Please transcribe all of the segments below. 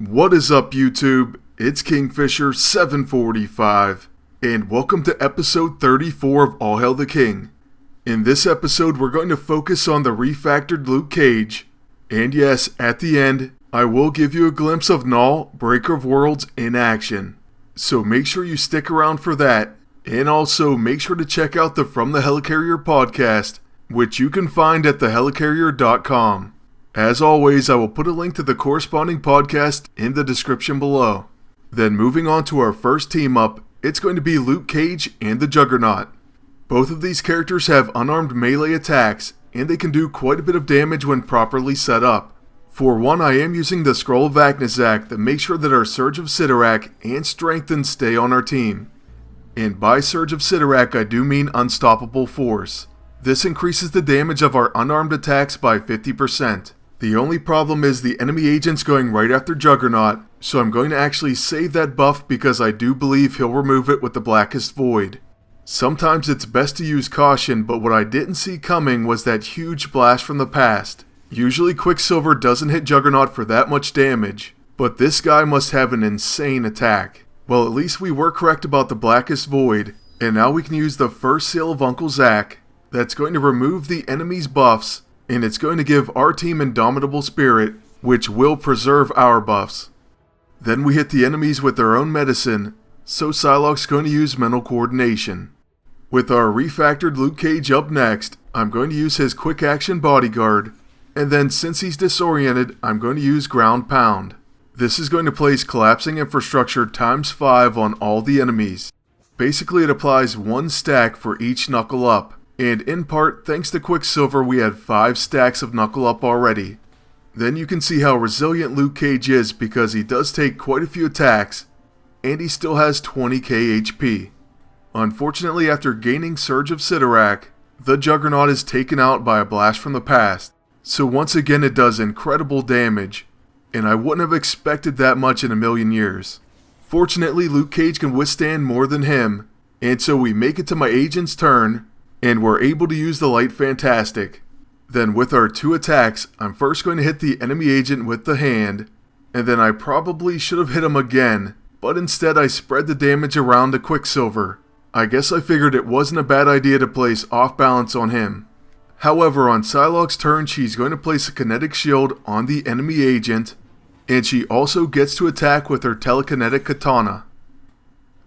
What is up, YouTube? It's Kingfisher745, and welcome to episode 34 of All Hail the King. In this episode, we're going to focus on the refactored Luke Cage, and yes, at the end, I will give you a glimpse of Null, Breaker of Worlds in action. So make sure you stick around for that, and also make sure to check out the From the Helicarrier podcast, which you can find at thehelicarrier.com. As always, I will put a link to the corresponding podcast in the description below. Then moving on to our first team up, it's going to be Luke Cage and the Juggernaut. Both of these characters have unarmed melee attacks, and they can do quite a bit of damage when properly set up. For one, I am using the Scroll of Aknazsak that makes sure that our Surge of Sidorak and Strengthen stay on our team. And by Surge of Sidorak, I do mean Unstoppable Force. This increases the damage of our unarmed attacks by 50%. The only problem is the enemy agent's going right after Juggernaut, so I'm going to actually save that buff because I do believe he'll remove it with the Blackest Void. Sometimes it's best to use caution, but what I didn't see coming was that huge blast from the past. Usually Quicksilver doesn't hit Juggernaut for that much damage, but this guy must have an insane attack. Well, at least we were correct about the Blackest Void, and now we can use the first Seal of Uncle Zach. That's going to remove the enemy's buffs, and it's going to give our team Indomitable Spirit, which will preserve our buffs. Then we hit the enemies with their own medicine, so Psylocke's going to use Mental Coordination. With our refactored Luke Cage up next, I'm going to use his Quick Action Bodyguard, and then since he's disoriented, I'm going to use Ground Pound. This is going to place Collapsing Infrastructure times 5 on all the enemies. Basically it applies 1 stack for each Knuckle Up. And in part, thanks to Quicksilver, we had 5 stacks of Knuckle Up already. Then you can see how resilient Luke Cage is because he does take quite a few attacks, and he still has 20k HP. Unfortunately, after gaining Surge of Sidorak, the Juggernaut is taken out by a blast from the past, so once again it does incredible damage, and I wouldn't have expected that much in a million years. Fortunately, Luke Cage can withstand more than him, and so we make it to my agent's turn, and we're able to use the Light Fantastic. Then with our 2 attacks, I'm first going to hit the enemy agent with the hand, and then I probably should have hit him again, but instead I spread the damage around to Quicksilver. I guess I figured it wasn't a bad idea to place off balance on him. However, on Psylocke's turn, she's going to place a Kinetic Shield on the enemy agent, and she also gets to attack with her Telekinetic Katana.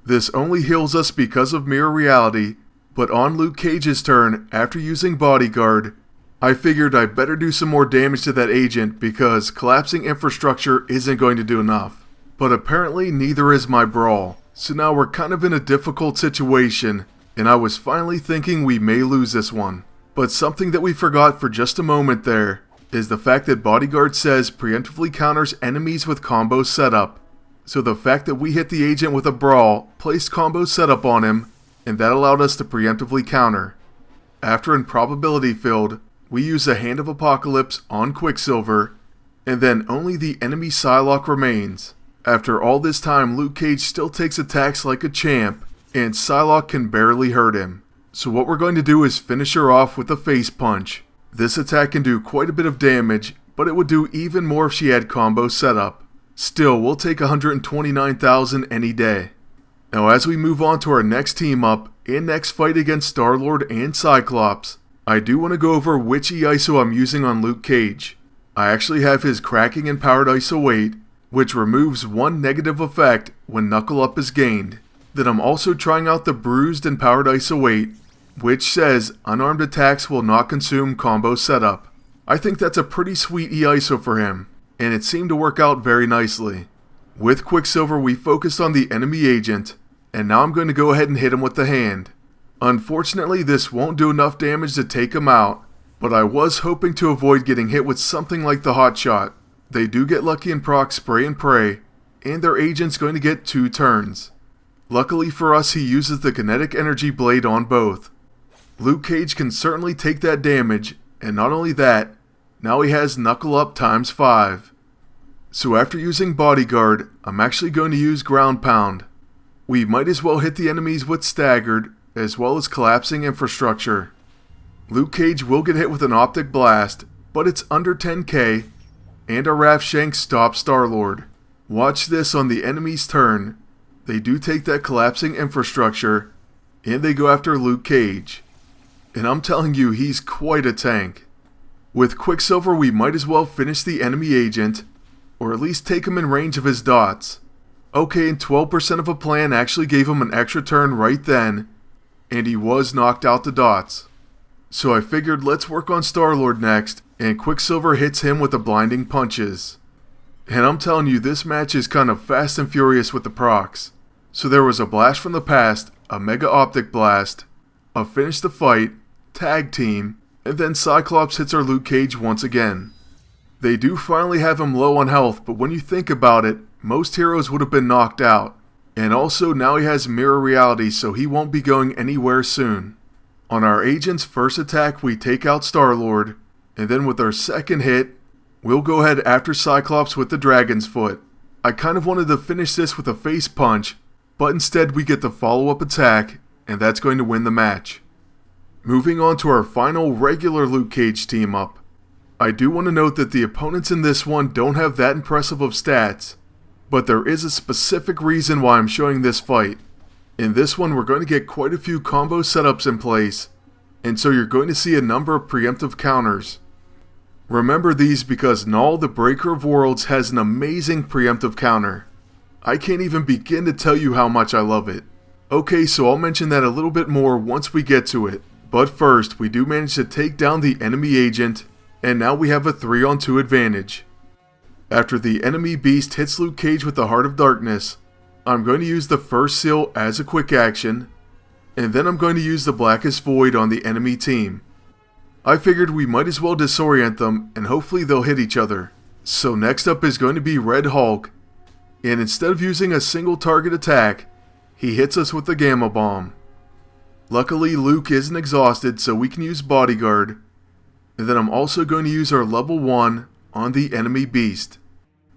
This only heals us because of Mirror Reality, but on Luke Cage's turn, after using Bodyguard, I figured I'd better do some more damage to that agent because Collapsing Infrastructure isn't going to do enough. But apparently neither is my Brawl, so now we're kind of in a difficult situation, and I was finally thinking we may lose this one. But something that we forgot for just a moment there is the fact that Bodyguard says preemptively counters enemies with combo setup. So the fact that we hit the agent with a Brawl placed combo setup on him, and that allowed us to preemptively counter. After Improbability Field, we use a Hand of Apocalypse on Quicksilver, and then only the enemy Psylocke remains. After all this time, Luke Cage still takes attacks like a champ, and Psylocke can barely hurt him. So what we're going to do is finish her off with a Face Punch. This attack can do quite a bit of damage, but it would do even more if she had combo setup. Still, we'll take 129,000 any day. Now as we move on to our next team up, and next fight against Star-Lord and Cyclops, I do want to go over which E-ISO I'm using on Luke Cage. I actually have his Cracking and Powered ISO 8, which removes 1 negative effect when Knuckle Up is gained. Then I'm also trying out the Bruised and Powered ISO 8, which says unarmed attacks will not consume combo setup. I think that's a pretty sweet E-ISO for him, and it seemed to work out very nicely. With Quicksilver we focused on the enemy agent, and now I'm going to go ahead and hit him with the hand. Unfortunately, this won't do enough damage to take him out, but I was hoping to avoid getting hit with something like the Hot Shot. They do get lucky and proc Spray and Pray, and their agent's going to get 2 turns. Luckily for us, he uses the Kinetic Energy Blade on both. Luke Cage can certainly take that damage, and not only that, now he has Knuckle Up times 5. So after using Bodyguard, I'm actually going to use Ground Pound. We might as well hit the enemies with Staggered, as well as Collapsing Infrastructure. Luke Cage will get hit with an Optic Blast, but it's under 10k, and a Raft Shank stops Star-Lord. Watch this on the enemy's turn. They do take that collapsing infrastructure, and they go after Luke Cage. And I'm telling you, he's quite a tank. With Quicksilver, we might as well finish the enemy agent, or at least take him in range of his dots. Okay, and 12% of a plan actually gave him an extra turn right then, and he was knocked out to dots. So I figured let's work on Star-Lord next, and Quicksilver hits him with the blinding punches. And I'm telling you, this match is kind of fast and furious with the procs. So there was a blast from the past, a mega optic blast, a finish the fight, tag team, and then Cyclops hits our Luke Cage once again. They do finally have him low on health, but when you think about it, most heroes would have been knocked out. And also now he has mirror reality, so he won't be going anywhere soon. On our agent's first attack, we take out Star-Lord, and then with our second hit, we'll go ahead after Cyclops with the Dragon's Foot. I kind of wanted to finish this with a face punch, but instead we get the follow-up attack, and that's going to win the match. Moving on to our final regular Luke Cage team up. I do want to note that the opponents in this one don't have that impressive of stats, but there is a specific reason why I'm showing this fight. In this one we're going to get quite a few combo setups in place, and so you're going to see a number of preemptive counters. Remember these because Null the Breaker of Worlds has an amazing preemptive counter. I can't even begin to tell you how much I love it. Okay, so I'll mention that a little bit more once we get to it. But first, we do manage to take down the enemy agent, and now we have a 3-on-2 advantage. After the enemy beast hits Luke Cage with the Heart of Darkness, I'm going to use the first seal as a quick action, and then I'm going to use the Blackest Void on the enemy team. I figured we might as well disorient them, and hopefully they'll hit each other. So next up is going to be Red Hulk, and instead of using a single target attack, he hits us with the Gamma Bomb. Luckily, Luke isn't exhausted, so we can use Bodyguard. And then I'm also going to use our level 1 on the enemy beast.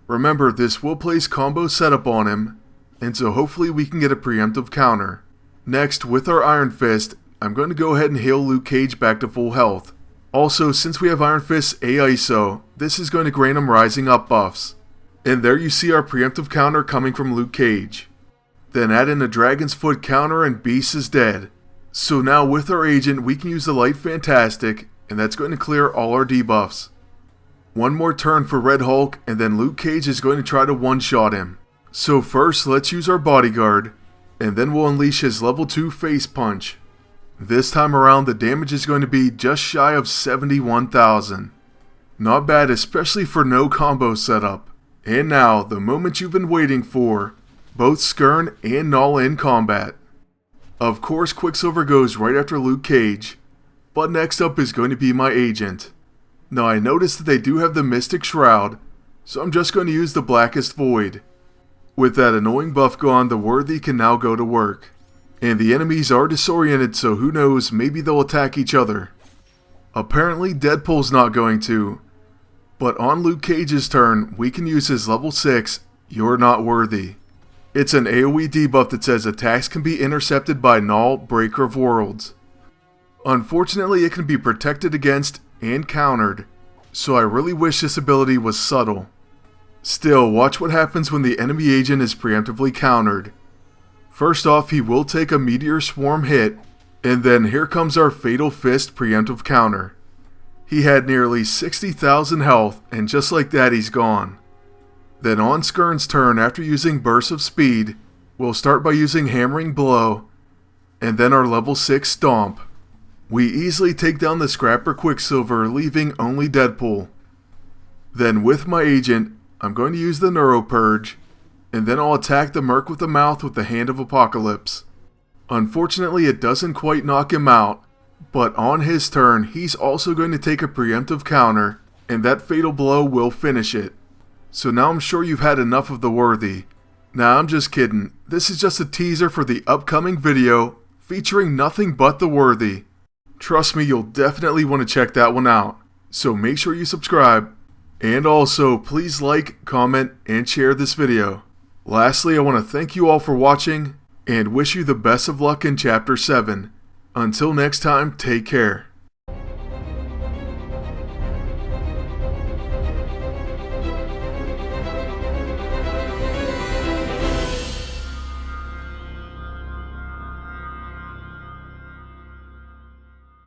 Remember, this will place combo setup on him, and so hopefully we can get a preemptive counter. Next, with our Iron Fist, I'm going to go ahead and heal Luke Cage back to full health. Also, since we have Iron Fist's AISO, this is going to grant him Rising Up buffs. And there you see our preemptive counter coming from Luke Cage. Then add in a Dragon's Foot counter and Beast is dead. So now with our agent, we can use the Light Fantastic, and that's going to clear all our debuffs. One more turn for Red Hulk, and then Luke Cage is going to try to one-shot him. So first, let's use our Bodyguard, and then we'll unleash his level 2 Face Punch. This time around, the damage is going to be just shy of 71,000. Not bad, especially for no combo setup. And now, the moment you've been waiting for, both Skirn and Null in combat. Of course, Quicksilver goes right after Luke Cage, but next up is going to be my agent. Now I noticed that they do have the Mystic Shroud, so I'm just going to use the Blackest Void. With that annoying buff gone, the Worthy can now go to work. And the enemies are disoriented, so who knows, maybe they'll attack each other. Apparently Deadpool's not going to, but on Luke Cage's turn, we can use his level 6, You're Not Worthy. It's an AoE debuff that says attacks can be intercepted by Null, Breaker of Worlds. Unfortunately, it can be protected against and countered, so I really wish this ability was subtle. Still, watch what happens when the enemy agent is preemptively countered. First off, he will take a Meteor Swarm hit, and then here comes our Fatal Fist preemptive counter. He had nearly 60,000 health, and just like that he's gone. Then on Skirn's turn, after using Burst of Speed, we'll start by using Hammering Blow, and then our level 6 Stomp. We easily take down the Scrapper Quicksilver, leaving only Deadpool. Then with my agent, I'm going to use the Neuro Purge, and then I'll attack the Merc with the Mouth with the Hand of Apocalypse. Unfortunately, it doesn't quite knock him out, but on his turn, he's also going to take a preemptive counter, and that Fatal Blow will finish it. So now I'm sure you've had enough of the Worthy. Nah, I'm just kidding. This is just a teaser for the upcoming video featuring nothing but the Worthy. Trust me, you'll definitely want to check that one out. So make sure you subscribe. And also, please like, comment, and share this video. Lastly, I want to thank you all for watching, and wish you the best of luck in Chapter 7. Until next time, take care.